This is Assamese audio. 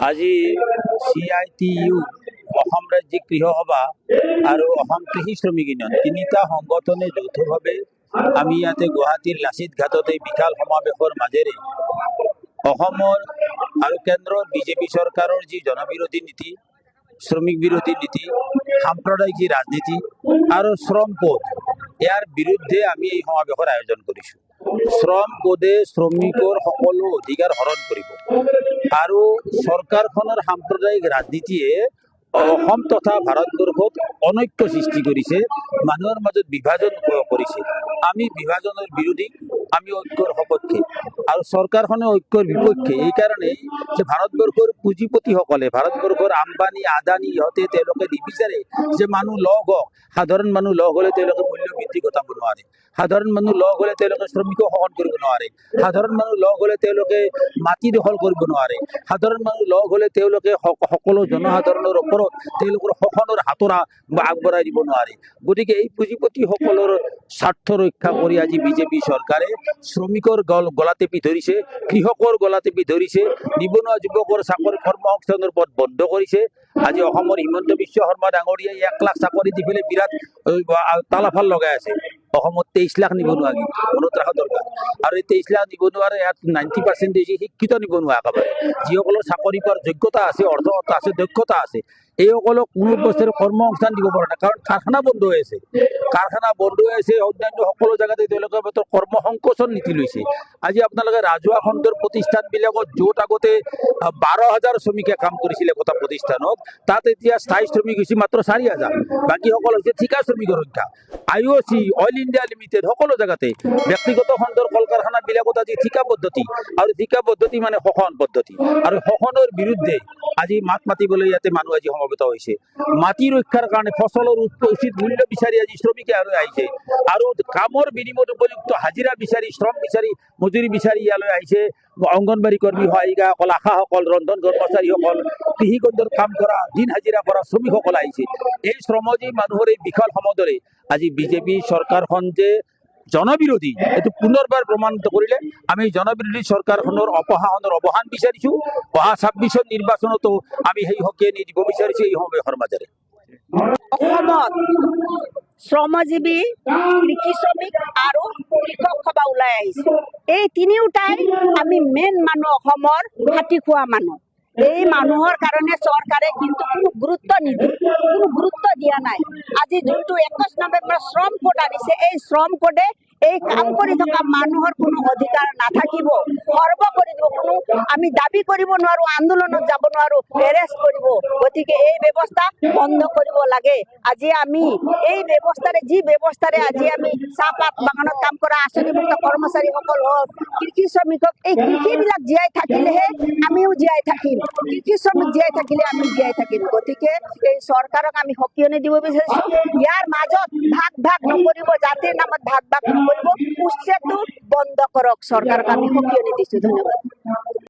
আজি CITU অসম ৰাজ্যিক কৃষক সভা আৰু অসম কৃষি শ্ৰমিক ইউনিয়ন তিনিটা সংগঠনে যৌথভাৱে আমি ইয়াতে গুৱাহাটীৰ লাচিত ঘাটতে বিশাল সমাৱেশৰ মাজেৰে অসমৰ আৰু কেন্দ্ৰৰ বিজেপি চৰকাৰৰ যি জনবিৰোধী নীতি, শ্ৰমিক বিৰোধী নীতি, সাম্প্ৰদায়িক যি ৰাজনীতি আৰু শ্ৰম কোড ইয়াৰ বিৰুদ্ধে আমি এই সমাৱেশৰ আয়োজন কৰিছোঁ। শ্ৰম কোডে শ্ৰমিকৰ সকলো অধিকাৰ হৰণ কৰিব আৰু চৰকাৰখনৰ সাম্প্ৰদায়িক ৰাজনীতিয়ে অসম তথা ভাৰতবৰ্ষত অনৈক্য সৃষ্টি কৰিছে, মানুহৰ মাজত বিভাজন কৰিছে। আমি বিভাজনৰ বিৰোধী, আমি ঐক্যৰ সপক্ষে আৰু চৰকাৰখনে ঐক্যৰ বিপক্ষে। এইকাৰণে যে ভাৰতবৰ্ষৰ পুঁজিপতিসকলে, ভাৰতবৰ্ষৰ আম্বানী আদানী ইহঁতে তেওঁলোকে নিবিচাৰে যে মানুহ লগ হওক। সাধাৰণ মানুহ লগ হ'লে তেওঁলোকে মূল্য বৃদ্ধি ঘটাব নোৱাৰে, সাধাৰণ মানুহ লগ হ'লে তেওঁলোকে শ্ৰমিকক শোষণ কৰিব নোৱাৰে, সাধাৰণ মানুহ লগ হ'লে তেওঁলোকে মাটি দখল কৰিব নোৱাৰে, সাধাৰণ মানুহ লগ হ'লে তেওঁলোকে সকলো জনসাধাৰণৰ ওপৰত তেওঁলোকৰ শোষণৰ হাতোৰা আগবঢ়াই দিব নোৱাৰে। গতিকে এই পুঁজিপতিসকলৰ স্বাৰ্থ ৰক্ষা কৰি আজি বিজেপি চৰকাৰে শ্ৰমিকৰ গলা টেপি ধৰিছে, কৃষকৰ গলা টেপি ধৰিছে, নিবনুৱা যুৱকৰ চাকৰি কৰ্মসংস্থাপনৰ পথ বন্ধ কৰিছে। আজি অসমৰ হিমন্ত বিশ্ব শৰ্মা ডাঙৰীয়াই 1 লাখ চাকৰি দি পেলাই বিৰাট তালাফাল লগাই আছে। অসমত 23 লাখ নিবনুৱা মনত ৰখা দৰকাৰ। আৰু এই 23 লাখ নিবনুৱাৰ ইয়াত 90% শিক্ষিত নিবনুৱা, একেবাৰে যিসকলৰ চাকৰি পোৱাৰ যোগ্যতা আছে, অৰ্থ আছে, দক্ষতা আছে, এইসকলক কোনো বস্তুৰ কৰ্মসংস্থান দিব পৰা নাই। কাৰণ কাৰখানা বন্ধ হৈ আছে, কাৰখানা বন্ধ হৈ আছে, অন্যান্য সকলো জেগাতে তেওঁলোকে কৰ্ম সংকোচন নীতি লৈছে। আজি আপোনালোকে ৰাজহুৱা খণ্ডৰ প্ৰতিষ্ঠানবিলাকত য'ত আগতে 12,000 শ্ৰমিকে কাম কৰিছিলে একোটা প্ৰতিষ্ঠানত, তাত এতিয়া স্থায়ী শ্ৰমিক হৈছে মাত্ৰ 4,000। বাকীসকল হৈছে ঠিকা শ্ৰমিকৰ সংখ্যা। IOC, অইল ইণ্ডিয়া লিমিটেড সকলো জেগাতে ব্যক্তিগত খণ্ডৰ কল কাৰখানাবিলাকত আজি ঠিকা পদ্ধতি, আৰু ঠিকা পদ্ধতি মানে শোষণ পদ্ধতি, আৰু শোষণৰ বিৰুদ্ধে আজি মাত মাতিবলৈ ইয়াতে মানুহ আজি সমবেত হৈছে। মাটি ৰক্ষাৰ কাৰণে ফচলৰ উচিত মূল্য বিচাৰি আজি শ্ৰমিকে আৰু আহিছে, আৰু কামৰ বিনিময়ত উপযুক্ত হাজিৰা বিচাৰি, শ্ৰম বিচাৰি, মজুৰি বিচাৰি ইয়ালৈ আহিছে। অংগনবাড়ী কৰ্মী, সহায়িকাসকল, আশাসকল, ৰন্ধন কৰ্মচাৰীসকল, কৃষি খণ্ডৰ কাম কৰা, দিন হাজিৰা কৰা শ্ৰমিকসকল আহিছে। এই শ্ৰমজীৱী মানুহৰ এই বিশাল সমদলে আজি বিজেপি চৰকাৰখন যে জনবিৰোধী, এইটো পুনৰবাৰ প্ৰমাণিত কৰিলে। আমি জনবিৰোধী চৰকাৰখনৰ অপশাসনৰ অৱসান বিচাৰিছো। অহা 26ৰ নিৰ্বাচনতো আমি সেই শক্তিয়ে দিব বিচাৰিছো এই সমাৱেশৰ মাজেৰে। অসমত শ্ৰমজীৱী, কৃষি শ্ৰমিক আৰু কৃষক সভা ওলাই আহিছে। এই তিনিওটাই আমি মেইন মানুহ, অসমৰ ভাতি খোৱা মানুহ। এই মানুহৰ কাৰণে চৰকাৰে কিন্তু কোনো গুৰুত্ব নিদিয়ে, কোনো গুৰুত্ব দিয়া নাই। আজি যোনটো 21 নৱেম্বৰ শ্ৰম কোড আনিছে, এই শ্ৰম কোডে এই কাম কৰি থকা মানুহৰ কোনো অধিকাৰ নাথাকিব, সৰ্ব কৰি দিব। কোনো আমি দাবী কৰিব নোৱাৰো, আন্দোলনত যাব নোৱাৰো, এৰেষ্ট কৰিব। গতিকে এই ব্যৱস্থা বন্ধ কৰিব লাগে। আজি আমি এই ব্যৱস্থাৰে, যি ব্যৱস্থাৰে আজি আমি চাহপাত বাগানত কাম কৰা আঁচনিভুক্ত কৰ্মচাৰীসকল হওক, কৃষি শ্ৰমিক হওক, এই কৃষিবিলাক জীয়াই থাকিলেহে আমিও জীয়াই থাকিম, কৃষি শ্ৰমিক জীয়াই থাকিলে আমি জীয়াই থাকিম। গতিকে এই চৰকাৰক আমি সকিয়নি দিব বিচাৰিছো, ইয়াৰ মাজত ভাগ ভাগ নকৰিব, জাতিৰ নামত ভাগ ভাগ নকৰিব, উচ্ছেদটো বন্ধ কৰক। চৰকাৰক আমি সকিয়নি দিছো। ধন্যবাদ।